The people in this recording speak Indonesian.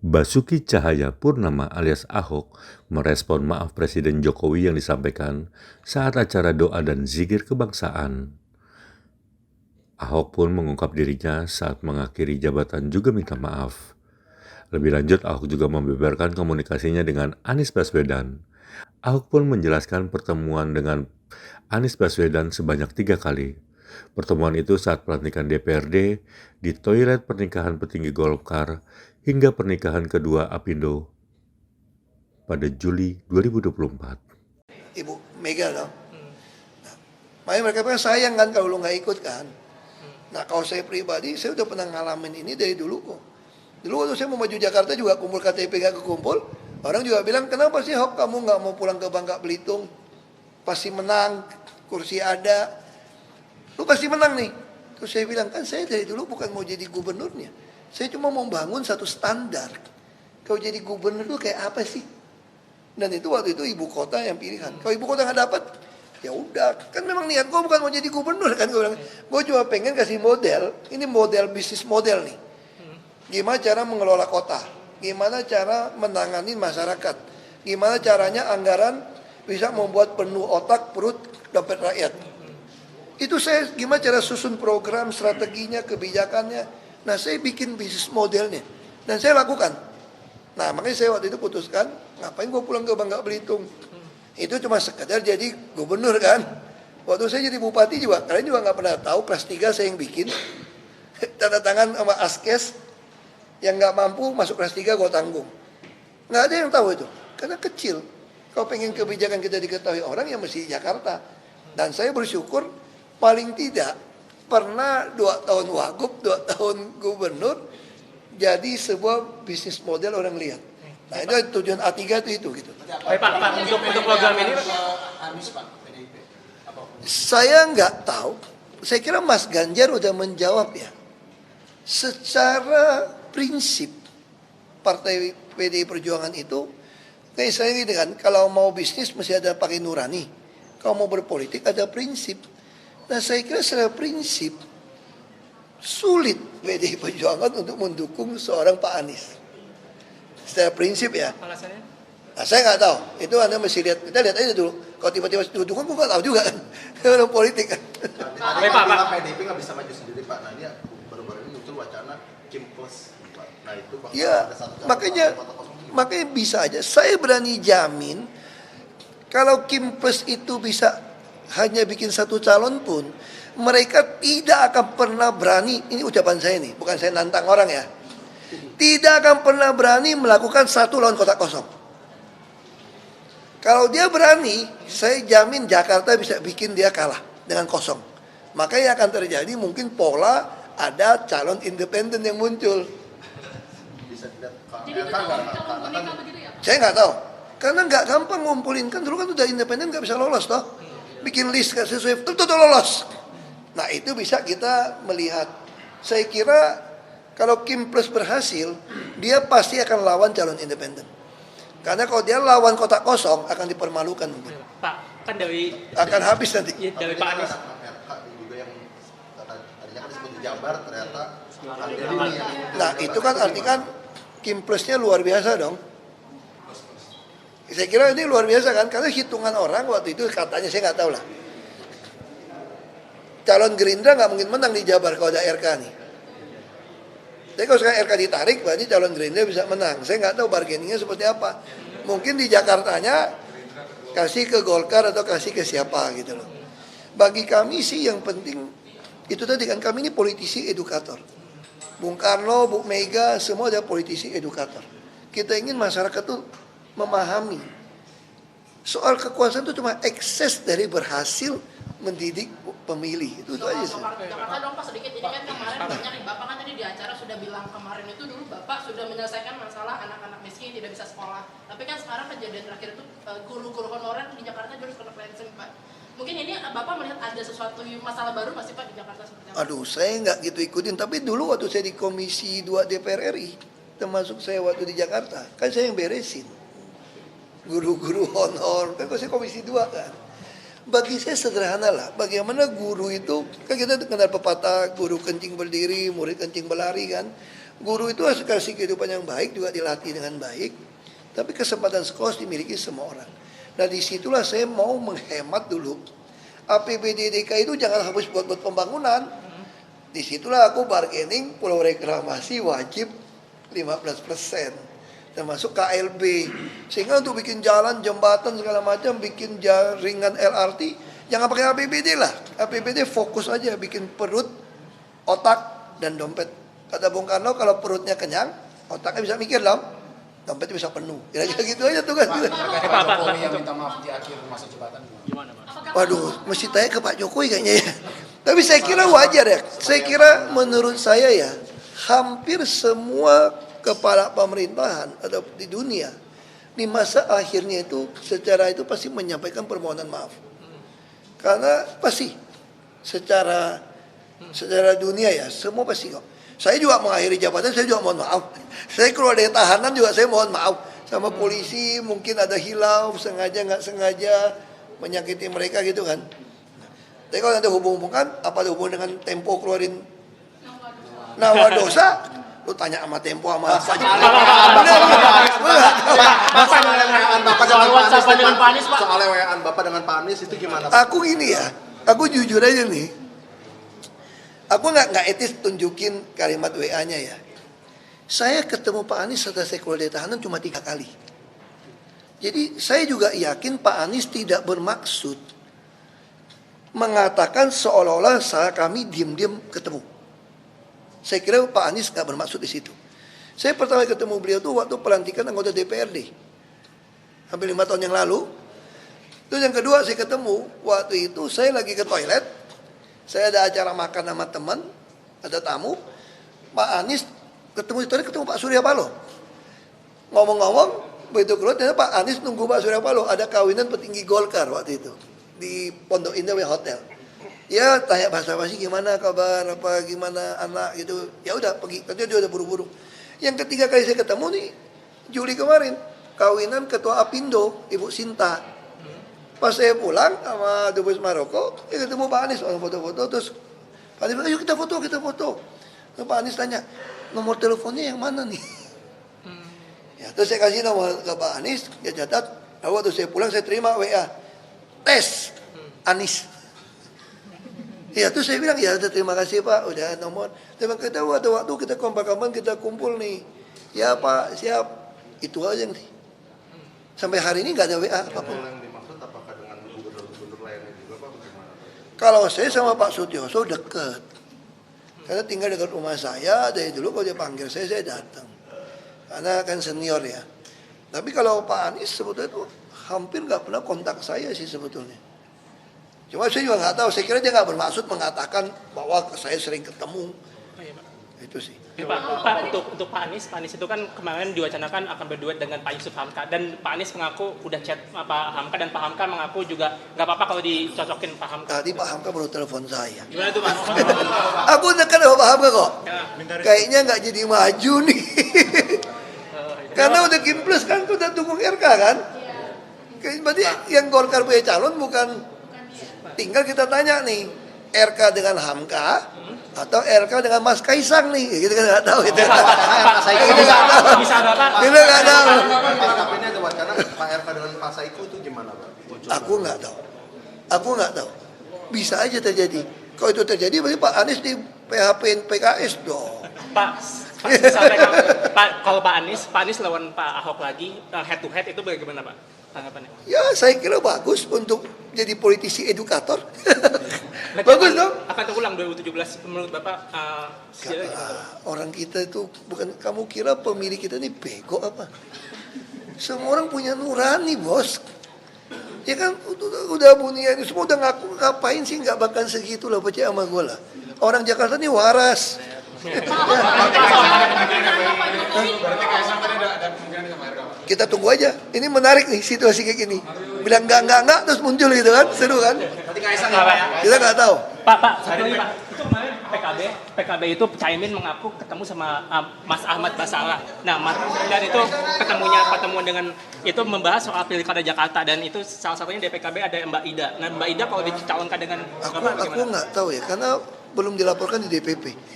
Basuki Cahayapurnama alias Ahok merespon maaf Presiden Jokowi yang disampaikan saat acara doa dan zikir kebangsaan. Ahok pun mengungkap dirinya saat mengakhiri jabatan juga minta maaf. Lebih lanjut, Ahok juga membeberkan komunikasinya dengan Anies Baswedan. Ahok pun menjelaskan pertemuan dengan Anies Baswedan sebanyak 3 kali. Pertemuan itu saat pelantikan DPRD, di toilet pernikahan petinggi Golkar, hingga pernikahan kedua Apindo pada Juli 2024. Ibu Mega dong. Makanya mereka bilang sayang kan kalau lu nggak ikut kan. Nah kalau saya pribadi, saya udah pernah ngalamin ini dari dulu kok. Dulu waktu saya mau maju Jakarta juga kumpul KTP gak kekumpul. Orang juga bilang, kenapa sih Hok kamu nggak mau pulang ke Bangka Belitung? Pasti menang, kursi ada. Lu pasti menang nih. Terus saya bilang, kan saya dari dulu bukan mau jadi gubernurnya. Saya cuma mau bangun satu standar. Kalau jadi gubernur itu kayak apa sih? Dan itu waktu itu ibu kota yang pilihan. Kalau ibu kota nggak dapat, ya udah. Kan memang niat gue bukan mau jadi gubernur kan. Gue cuma pengen kasih model. Ini model bisnis model nih. Gimana cara mengelola kota? Gimana cara menangani masyarakat? Gimana caranya anggaran bisa membuat penuh otak, perut, dompet rakyat? Itu saya gimana cara susun program, strateginya, kebijakannya. Nah saya bikin bisnis modelnya. Dan saya lakukan. Nah makanya saya waktu itu putuskan, ngapain gue pulang ke Bangka Belitung. Itu cuma sekedar jadi gubernur kan. Waktu saya jadi bupati juga, kalian juga gak pernah tahu, kelas 3 saya yang bikin. Tanda tangan sama Askes, yang gak mampu masuk kelas 3 gue tanggung. Gak ada yang tahu itu, karena kecil. Kalau pengen kebijakan kita diketahui orang, ya mesti di Jakarta. Dan saya bersyukur, paling tidak pernah 2 tahun wagub, 2 tahun gubernur, jadi sebuah bisnis model orang lihat. Nah itu tujuan A3 itu gitu. Baik Pak, untuk program ini Saya nggak tahu. Saya kira Mas Ganjar udah menjawab ya. Secara prinsip Partai PDI Perjuangan itu, kayak saya gitu kan, kalau mau bisnis mesti ada pakai nurani. Kalau mau berpolitik ada prinsip. Nah saya kira secara prinsip sulit PDI Perjuangan untuk mendukung seorang Pak Anies. Secara prinsip ya. alasannya? Nah, saya nggak tahu. Itu Anda mesti lihat. Kita lihat aja dulu. Kalau tiba-tiba dukung, gue nggak tahu juga kan. Orang politik kan. Baik Pak. PDIP nggak bisa maju sendiri Pak. Nah ini baru-baru ini muncul wacana Kim Plus Pak. Nah itu bakal Ya, ada satu makanya bisa aja. Saya berani jamin kalau Kim Plus itu bisa hanya bikin satu calon pun, mereka tidak akan pernah berani, ini ucapan saya nih, bukan saya nantang orang ya, tidak akan pernah berani melakukan satu lawan kotak kosong. Kalau dia berani, saya jamin Jakarta bisa bikin dia kalah dengan kosong. Makanya akan terjadi mungkin pola ada calon independen yang muncul. bisa dilihat Jadi itu calon boneka begitu ya Pak? Saya nggak tahu, karena nggak gampang ngumpulin, kan dulu kan udah independen nggak bisa lolos toh, bikin list nggak sesuai, tentu lolos. Nah itu bisa kita melihat. Saya kira kalau Kim Plus berhasil, dia pasti akan lawan calon independen. Karena kalau dia lawan kotak kosong akan dipermalukan mungkin. Pak, kan dari Akan habis nanti. dari Pak Anies. RH juga yang tadinya kan disebut di Jabar ternyata ada ini yang Nah itu kan artikan Kim Plusnya luar biasa dong. Saya kira ini luar biasa kan, karena hitungan orang waktu itu katanya, saya nggak tahu lah. Calon Gerindra nggak mungkin menang di Jabar kalau ada RK nih. Tapi kalau sekarang RK ditarik, berarti calon Gerindra bisa menang. Saya nggak tahu bargainingnya seperti apa. Mungkin di Jakartanya kasih ke Golkar atau kasih ke siapa gitu loh. Bagi kami sih yang penting, itu tadi kan kami ini politisi edukator. Bung Karno, Bu Mega, semua ada politisi edukator. Kita ingin masyarakat tuh memahami. Soal kekuasaan itu cuma ekses dari berhasil mendidik pemilih. Itu aja sih. Jakarta dong Pak sedikit, ini kan kemarin banyak nih, Bapak kan tadi di acara sudah bilang kemarin itu dulu Bapak sudah menyelesaikan masalah anak-anak miskin tidak bisa sekolah. Tapi kan sekarang kejadian terakhir itu guru-guru honorer di Jakarta juga harus kena cleansing Pak. Mungkin ini Bapak melihat ada sesuatu masalah baru masih Pak di Jakarta seperti apa? Aduh, saya nggak gitu ikutin. Tapi dulu waktu saya di Komisi 2 DPR RI, termasuk saya waktu di Jakarta, kan saya yang beresin. Guru-guru honor, kan saya Komisi 2 kan. Bagi saya sederhana lah, bagaimana guru itu, kan kita kenal pepatah guru kencing berdiri, murid kencing berlari kan. Guru itu harus kasih kehidupan yang baik, juga dilatih dengan baik. Tapi kesempatan sekolah dimiliki semua orang. Nah disitulah saya mau menghemat dulu. APBD DKI itu jangan habis buat pembangunan. Disitulah aku bargaining Pulau Reklamasi wajib 15%. Termasuk KLB. Sehingga untuk bikin jalan, jembatan, segala macam, bikin jaringan LRT, jangan pakai APBD lah. APBD fokus aja bikin perut, otak, dan dompet. Kata Bung Karno, kalau perutnya kenyang, otaknya bisa mikir dong, dompetnya bisa penuh. Kira-kira gitu aja tugas. Pak Jokowi yang minta maaf di akhir masa jabatan Gimana, Pak? Waduh, mesti tanya ke Pak Jokowi kayaknya ya. Tapi saya kira wajar ya. Saya kira menurut saya ya, hampir semua kepala pemerintahan atau di dunia di masa akhirnya itu secara itu pasti menyampaikan permohonan maaf. Karena pasti secara dunia ya semua pasti kok. Saya juga mengakhiri jabatan, saya juga mohon maaf. Saya keluar dari tahanan juga saya mohon maaf sama polisi, mungkin ada hilaf sengaja nggak sengaja menyakiti mereka gitu kan. Tapi kalau nanti hubung-hubungkan apa ada hubungan dengan Tempo keluarin nawa dosa? Lu tanya sama Tempo sama apa aja. Soal dengan Pak Anies, Pak. Soal lewaan Bapak dengan Pak Anies itu gimana, Pak? Aku gini ya, aku jujur aja nih. Aku nggak etis tunjukin kalimat WA-nya ya. Saya ketemu Pak Anies setelah saya keluar dari tahanan cuma 3 kali. Jadi saya juga yakin Pak Anies tidak bermaksud mengatakan seolah-olah kami diam-diam ketemu. Saya kira Pak Anies nggak bermaksud di situ. Saya pertama ketemu beliau tuh waktu pelantikan anggota DPRD. Hampir 5 tahun yang lalu. Terus yang kedua saya ketemu, waktu itu saya lagi ke toilet. Saya ada acara makan sama teman, ada tamu. Pak Anies ketemu di toilet, ketemu Pak Surya Paloh. Ngomong-ngomong, begitu keluar, ternyata Pak Anies nunggu Pak Surya Paloh. Ada kawinan petinggi Golkar waktu itu. Di Pondok Indah Hotel. Ya tanya basa-basi gimana kabar, apa gimana anak gitu. Ya udah pergi, katanya dia udah buru-buru. Yang ketiga kali saya ketemu nih, Juli kemarin, kawinan Ketua Apindo, Ibu Sinta. Pas saya pulang sama Dubes Maroko, ya ketemu Pak Anies, orang foto-foto, terus Pak Anies bilang, ayo kita foto. Terus Pak Anies tanya, nomor teleponnya yang mana nih? Ya, terus saya kasih nomor ke Pak Anies, dia catat, lalu waktu saya pulang saya terima WA, tes Anies. Ya terus saya bilang, ya terima kasih Pak, udah nomor. Terima kita waktu kita kompak-kompak kita kumpul nih. Ya Pak, siap. Itu aja nih. Sampai hari ini nggak ada WA apapun. Yang dimaksud apakah dengan gubernur-gubernur lainnya juga Pak bagaimana? Kalau saya sama Pak Sutioso deket. Karena tinggal dekat rumah saya, dari dulu kalau dia panggil saya datang. Karena kan senior ya. Tapi kalau Pak Anies sebetulnya itu hampir nggak pernah kontak saya sih sebetulnya. Cuma saya juga nggak tahu, saya kira dia nggak bermaksud mengatakan bahwa saya sering ketemu. Oh, iya, Pak. Itu sih. Ya, Pak, untuk Pak Anies itu kan kemarin diwacanakan akan berduet dengan Pak Yusuf Hamka, dan Pak Anies mengaku udah chat Pak Hamka, dan Pak Hamka mengaku juga nggak apa-apa kalau dicocokin Pak Hamka. Tadi Pak Hamka baru telepon saya. Gimana tuh Pak? Aku dekat sama Pak Hamka kok. Ya. Kayaknya nggak jadi maju nih. Karena udah Kim Plus kan, udah dukung RK kan. Berarti yang Golkar punya calon bukan. Tinggal kita tanya nih, RK dengan Hamka atau RK dengan Mas Kaisang nih, kita kan nggak tahu itu. Bisa Bapak? Kita nggak tahu. Tapi ini ada wacana Pak RK dengan Pak Saiku itu gimana Pak? Aku nggak tahu. Bisa aja terjadi. Kalau itu terjadi, berarti Pak Anies di PHP PKS dong. Pak, sampaikan, kalau Pak Anies lawan Pak Ahok lagi, head to head itu bagaimana Pak tanggapannya? Ya saya kira bagus untuk jadi politisi edukator. Bagus dong. Akan terulang 2017 menurut Bapak sejarah gimana, Pak? Orang kita itu bukan, kamu kira pemilih kita ini bego apa? Semua orang punya nurani bos. Ya kan udah bunyi ini semua udah ngaku, ngapain sih nggak bahkan segitu lah, percaya sama gue lah. Orang Jakarta ini waras. Kita tunggu aja. Ini menarik nih situasi kayak gini. Bilang enggak terus muncul gitu kan, seru kan? Kita nggak tahu. Pak, satu lagi Pak. Itu kemarin PKB itu Caimin mengaku ketemu sama Mas Ahmad Basara. Nah, dan itu pertemuan dengan itu membahas soal pilkada Jakarta, dan itu salah satunya di PKB ada Mbak Ida. Nah, Mbak Ida kalau dicalonkan dengan Bapak Aku nggak tahu ya, karena belum dilaporkan di DPP.